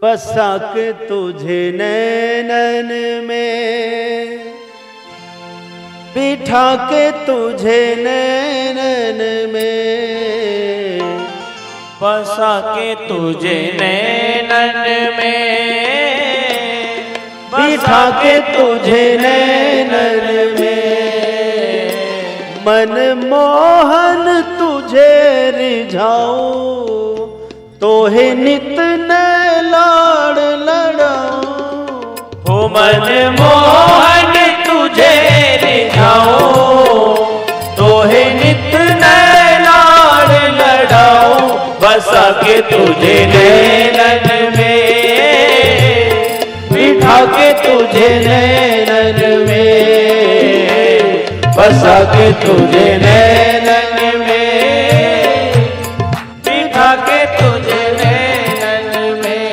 बसा के तुझे नैनन में, बिठा के तुझे नैनन में, बसा के तुझे नैनन में, बिठा के तुझे नैनन में, मन मोहन तुझे रिझाऊं, तोहे नित नए लाड़ लड़ाऊं। हो मन मोहन तुझे रिझाऊं, तोहे नित नए लाड़ लड़ाऊं। बसा के तुझे नैनन में, बिठा के तुझे नैनन में, बसा के तुझे नैनन में, बिठा के तुझे नैनन में।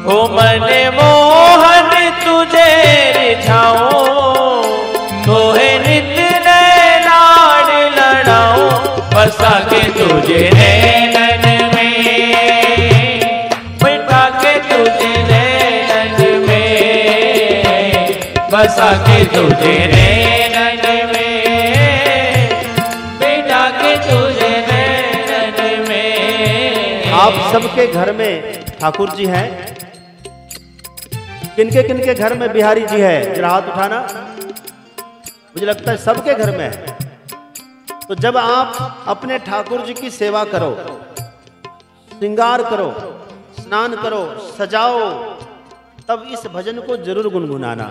हो मन मोहन तुझे रिझाऊं, तोहे नित नए लाड़ लड़ाऊं। बसा के तुझे नैनन में, बिठा के तुझे नैनन में, बसा के तुझे नैनन में, बिठा के तुझे नैनन में। आप सबके घर में ठाकुर जी हैं, किनके घर में बिहारी जी है? जरा हाथ उठाना। मुझे लगता है सबके घर में है। तो जब आप अपने ठाकुर जी की सेवा करो, श्रृंगार करो, स्नान करो, सजाओ, तब इस भजन को जरूर गुनगुनाना।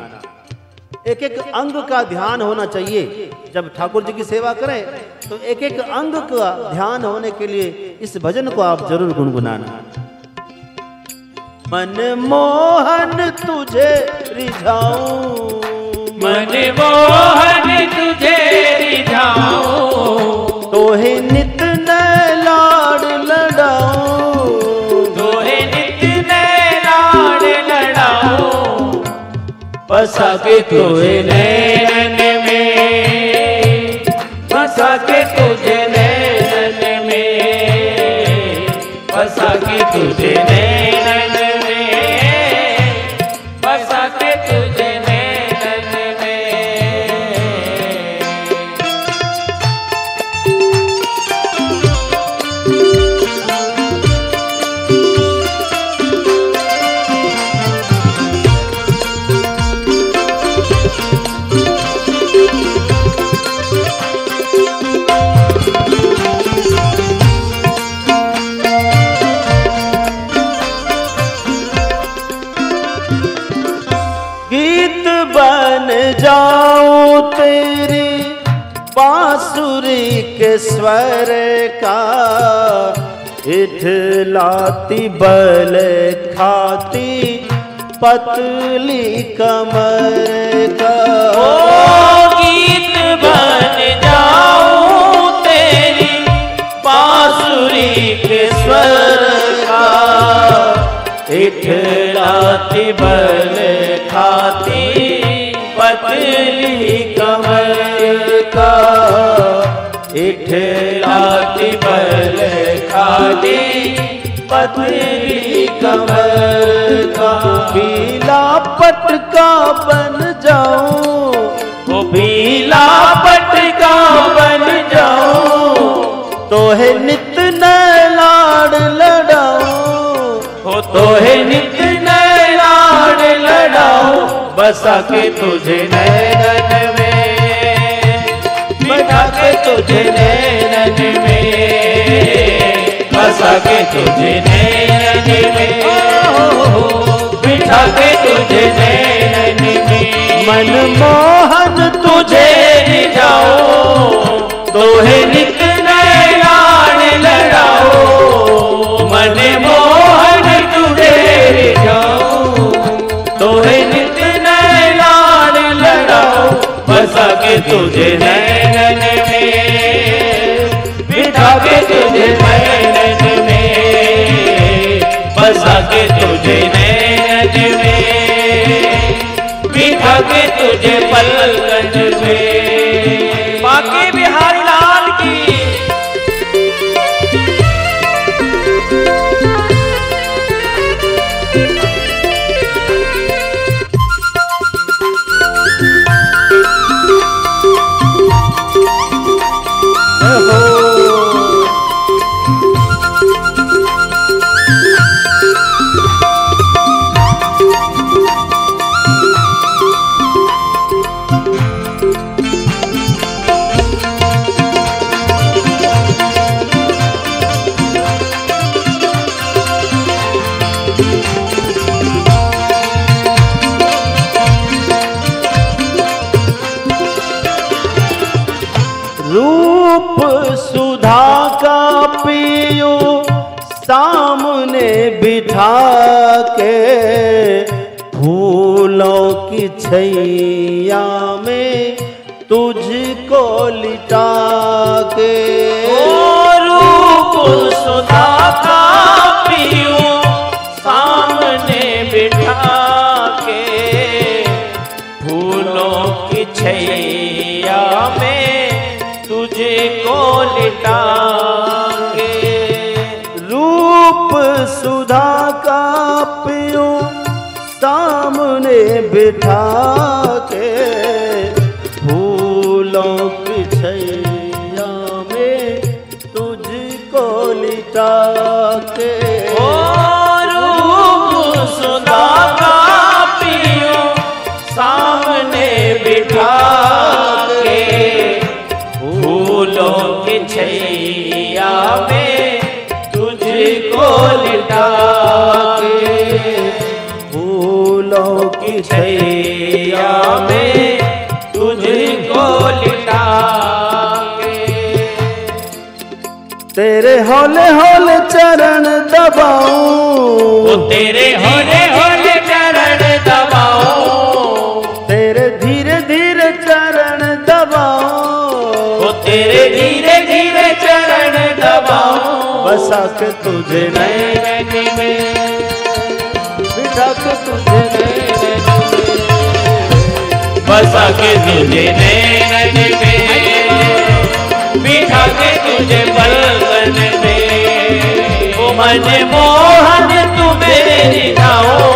एक एक अंग का ध्यान होना चाहिए। जब ठाकुर जी की सेवा करें तो एक एक अंग का ध्यान होने के लिए इस भजन को आप जरूर गुनगुनाना। मन मोहन तुझे रिझाऊं, मन मोहन तुझे रिझाऊं, तोहे नित नए लाड़ लड़ाऊं, तोहे नित नए लाड़ लड़ाऊं। बसा के तुझे नैनन में, बसा के तुझे नैनन में, बसा के तुझे नैनन में, बसा के तुझे नैनन में। गीत बन जाऊं तेरी बांसुरी के स्वर का, इठलाती बल खाती पतली कमर का। ओ गीत बन जाऊं तेरी बांसुरी के स्वर का, इठलाती बल खाती पतली कमर का, इठलाती बल खाती पतली कमर का। पीला पटका बन जाऊं, वो पीला पटका बन जाऊं, तोहे नित नए लाड़ लड़ाऊं, हो तोहे नित नए लाड़ लड़ाऊं। बसा के तुझे नैनन में, बिठा के तुझे नैनन में, बसा के तुझे नैनन में, बिठा के तुझे नैनन में। मन मोहन तुझे रिझाऊं, तोहे नित नए लाड़ लड़ाऊं। मन मोहन तुझे रिझाऊं, तोहे नित नए लाड़ लड़ाऊं। बसा के तुझे नैनन में, बिठा के तुझे नैनन में, बसा के तुझे नैनन में, बिठा के तुझे पलकन में। बाकी बिहारी लाल की सामने बिठा के फूलों की छैया में तुझको लिटा के। रूप सुधा का पियूं सामने बिठा के फूलों की छैया में तुझको लिटा के। रूप सुधा का पियूं सामने बिठा के फूलों की छैया में तुझको लिटा के। रूप सुधा का पियूं सामने बिठा के फूलों की छैया में तुझको लिटा के। फूलों की छैया में तुझको लिटा के। तेरे हौले हौले चरण दबाऊं, तेरे हौले हौले चरण दबाऊं, तेरे धीरे धीरे चरण दबाऊं, तेरे धीरे धीरे चरण दबाऊं। बसा के तुझे नैन में बिठा के तुझे बसा के तुझे नैन में बिठा के तुझे पलकन में। ओ मन मोहन तू मेरी जाओ,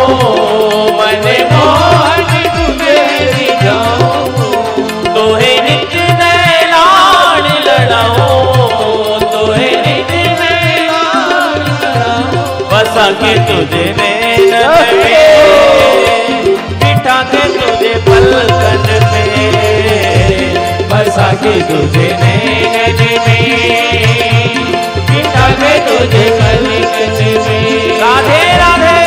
मन मोहन तू मेरी जाओ, तोहे नित नए लाड लड़ाओ, तोहे नित नए लाड लड़ाओ। बसा के तुझे नैन में बिठा के तुझे पलकन में। बसा के तुझे नैन में बिठा के तुझे पलकन में। राधे राधे।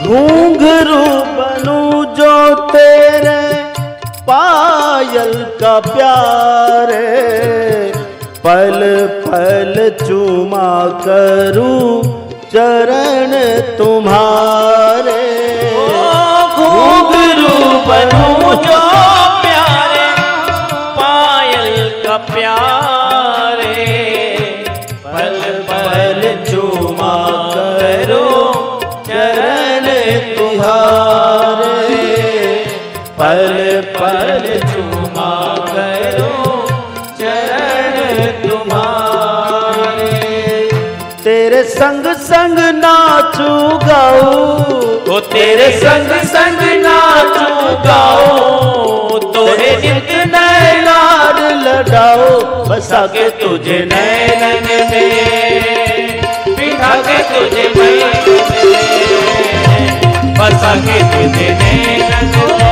घुंघरू बनूं जो तेरे पायल का प्यारे, पल पल चूमा करूं चरण तुम्हारे। घुंघरू बनूं जो प्यारे पायल का प्यारे, पल पल चूमा करूं चरण तुम्हारे, पल पल चूमा करूं चरण तुम्हारे। तेरे संग संग नाचू गाऊं, ओ तेरे संग संग नाचू गाओ, तोहे नित नए लाड लड़ाओ। बसा के तुझे नैनन में बिठा के तुझे पलकन में। बसा के तुझे नैनन में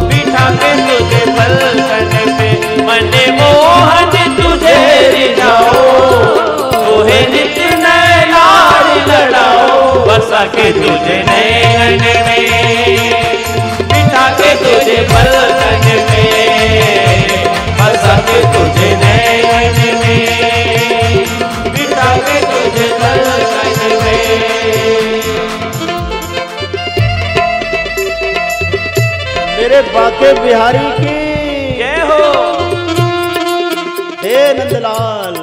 बिठा के तुझे पलकन में। मन मोहन तुझे रिझाओ, तोहे नित नए लाड लड़ाओ। बसा के तुझे नैनन में बिठा के तुझे पलकन में। बसा के तुझे नैनन में बिठा के तुझे पलकन में। मेरे बाके बिहारी की जय हो। हे नंदलाल।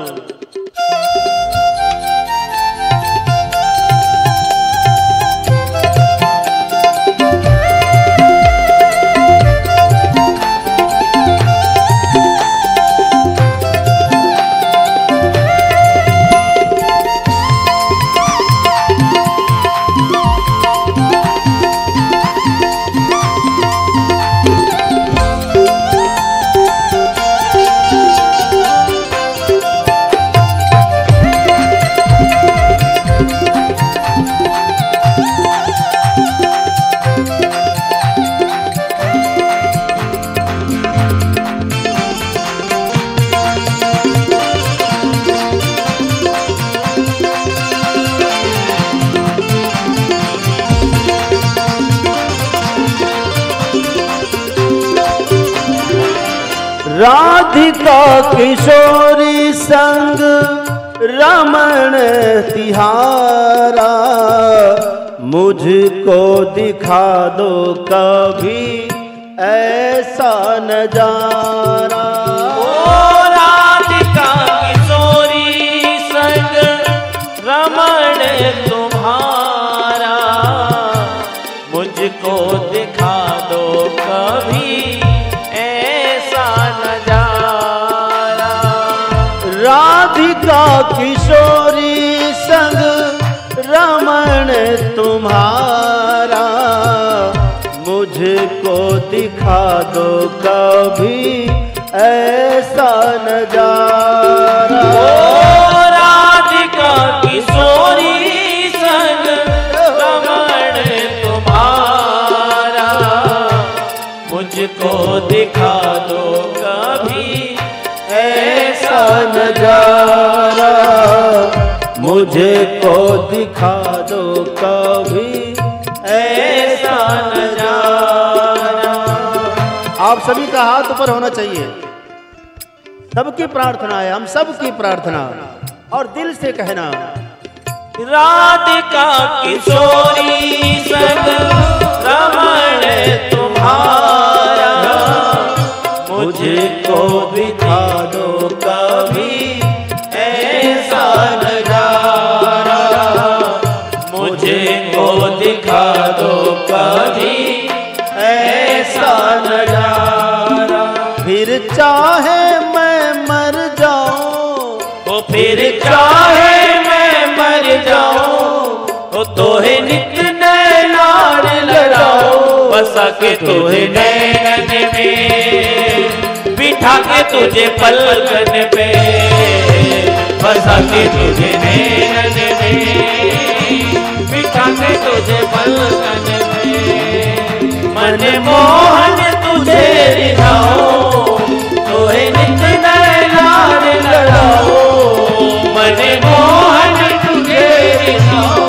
राधिका किशोरी संग रमण तिहारा, मुझको दिखा दो कभी ऐसा नजारा। ओ राधिका किशोरी संग रमण तुम्हारा, मुझको दिखा दो कभी ऐसा नजारा। राधिका किशोरी संग रमण तुम्हारा, मुझको दिखा दो कभी ऐसा नजारा। ओ राधिका किशोरी संग रमण तुम्हारा, मुझको दिखा दो कभी ऐसा नजारा, मुझको दिखा दो कभी ऐसा नजारा। आप सभी का हाथ ऊपर होना चाहिए। सबकी प्रार्थना है, हम सबकी प्रार्थना, और दिल से कहना। राधिका किशोरी संग रमण तुम्हारा, मुझको दिखा दो कभी ऐसा नजारा, मुझको दिखा दो कभी ऐसा नजारा। फिर चाहे मैं मर जाऊं, ओ फिर चाहे मैं मर जाऊं, ओ तोहे नित नैनार लड़ाओ, बसा के तुझे नैनन में, बिठा के तुझे पलकन पे, बसा के तुझे नैनन में, बिठा के तुझे पलकन में। मन मोहन तुझे रिझाओ, तोहे नित नैनार लड़ाओ, मन मोहन तुझे रिझाओ,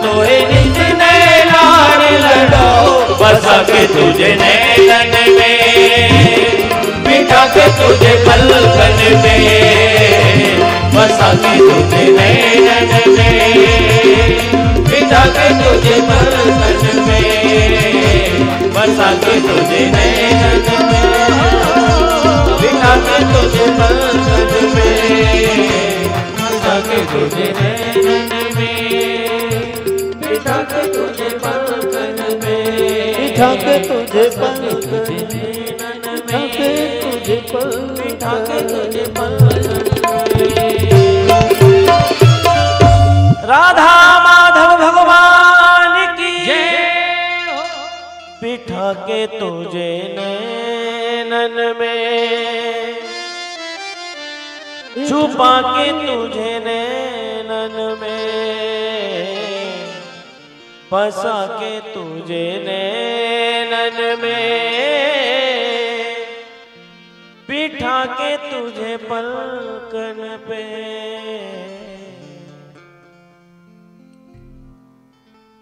तोहे नित नैनार लड़ाओ, बसा के तुझे नैनन में, बिठा के तुझे पलकन में, बसा के तुझे नैनन में, बिठा के तुझे पलकन में, बसा के तुझे नैनन में, बिठा के तुझे पलकन में, बसा के तुझे नैनन में, बिठा के तुझे पलकन में, बिठा के तुझे पलकन बिठा के तुझे पलकन में। राधा माधव भगवान की जय हो। बिठा के तुझे नैनन में, छुपा के तुझे नैनन में, बसा के तुझे नैनन में, बिठा के तुझे पलकन पे।